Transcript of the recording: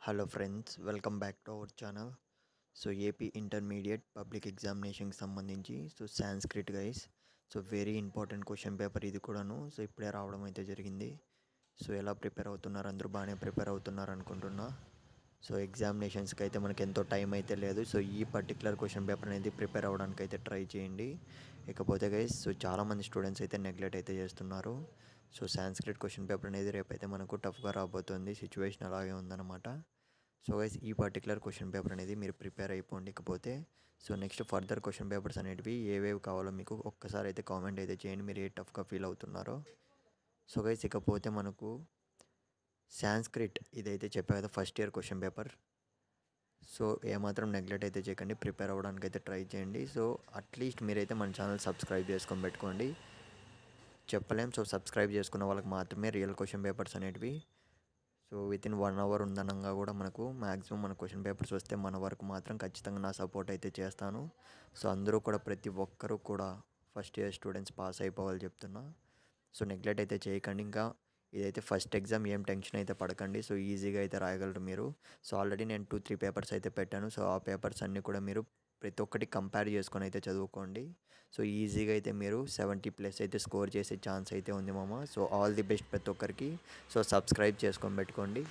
Hello friends, welcome back to our channel. AP intermediate public ఎగ్జామినేషన్కి సంబంధించి Sanskrit guys. Very important question paper ఇది కూడాను. ఇప్పుడే రావడం అయితే జరిగింది. ఎలా ప్రిపేర్ అవుతున్నారు? అందరూ బాగానే ప్రిపేర్ అవుతున్నారు అనుకుంటున్నా. ఎగ్జామినేషన్స్కి అయితే మనకి ఎంతో టైం అయితే లేదు. ఈ పర్టికులర్ క్వశ్చన్ పేపర్ అనేది ప్రిపేర్ అవ్వడానికి అయితే ట్రై చేయండి. ఇకపోతే గైస్, చాలామంది స్టూడెంట్స్ అయితే నెగ్లెక్ట్ అయితే చేస్తున్నారు. సాంస్క్రిట్ క్వశ్చన్ పేపర్ అనేది రేపైతే మనకు టఫ్గా రాబోతుంది. సిచ్యువేషన్ అలాగే ఉందన్నమాట. గైస్, ఈ పర్టికులర్ క్వశ్చన్ పేపర్ అనేది మీరు ప్రిపేర్ అయిపోండి. ఇకపోతే నెక్స్ట్ ఫర్దర్ క్వశ్చన్ పేపర్స్ అనేటివి ఏవేవి కావాలో మీకు ఒక్కసారి అయితే కామెంట్ అయితే చేయండి, మీరు ఏ టఫ్గా ఫీల్ అవుతున్నారో. గైస్, ఇకపోతే మనకు సాంస్క్రిట్ ఇదైతే చెప్పా కదా, ఫస్ట్ ఇయర్ క్వశ్చన్ పేపర్. ఏమాత్రం నెగ్లెక్ట్ అయితే చేయకండి, ప్రిపేర్ అవ్వడానికి అయితే ట్రై చేయండి. అట్లీస్ట్ మీరైతే మన ఛానల్ సబ్స్క్రైబ్ చేసుకొని పెట్టుకోండి. చెప్పలేం, సబ్స్క్రైబ్ చేసుకున్న వాళ్ళకి మాత్రమే రియల్ క్వశ్చన్ పేపర్స్ అనేటివి. వితిన్ 1 అవర్ ఉందనంగా కూడా మనకు మ్యాక్సిమం మన క్వశ్చన్ పేపర్స్ వస్తే మన వరకు మాత్రం ఖచ్చితంగా నా సపోర్ట్ అయితే చేస్తాను. అందరూ కూడా, ప్రతి ఒక్కరూ కూడా ఫస్ట్ ఇయర్ స్టూడెంట్స్ పాస్ అయిపోవాలి చెప్తున్నా. నెగ్లెక్ట్ అయితే చేయకండి. ఇంకా ఇదైతే ఫస్ట్ ఎగ్జామ్, ఏం టెన్షన్ అయితే పడకండి. ఈజీగా అయితే రాయగలరు మీరు. ఆల్రెడీ నేను 2-3 పేపర్స్ అయితే పెట్టాను. ఆ పేపర్స్ అన్నీ కూడా మీరు ప్రతి ఒక్కటి కంపేర్ చేసుకొని అయితే చదువుకోండి. ఈజీగా అయితే మీరు 70+ అయితే స్కోర్ చేసే ఛాన్స్ అయితే ఉంది మామ. ఆల్ ది బెస్ట్ ప్రతి ఒక్కరికి. సబ్స్క్రైబ్ చేసుకొని పెట్టుకోండి.